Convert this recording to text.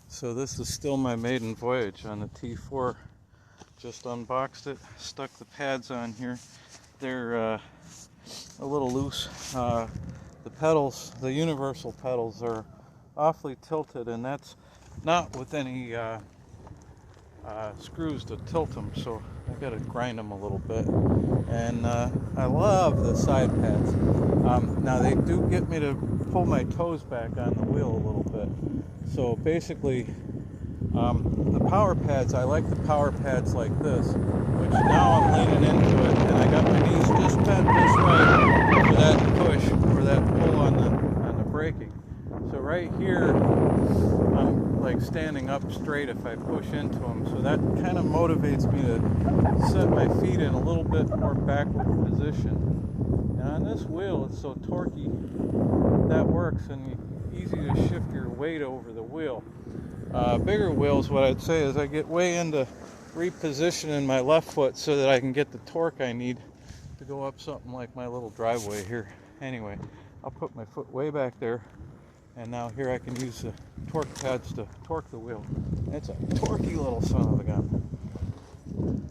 So this is still my Maiden Voyage on the T4. Just unboxed it, stuck the pads on here. They're a little loose. The pedals, the universal pedals, are awfully tilted, and that's not with any screws to tilt them, so I gotta grind them a little bit. And I love the side pads. Now they do get me to pull my toes back on the wheel a little bit. So basically, the power pads, I like the power pads like this, which now I'm leaning into it, and I got my knees just bent this way for that push, for that pull on the braking. So right here, I'm like standing up straight if I push into them, so that kind of motivates me to set my feet in a little bit more backward position. And on this wheel, it's so torquey, that works, and easy to shift your weight over the wheel. Bigger wheels, what I'd say is I get way into repositioning my left foot so that I can get the torque I need to go up something like my little driveway here. Anyway, I'll put my foot way back there, and now here I can use the torque pads to torque the wheel. It's a torquey little son of a gun.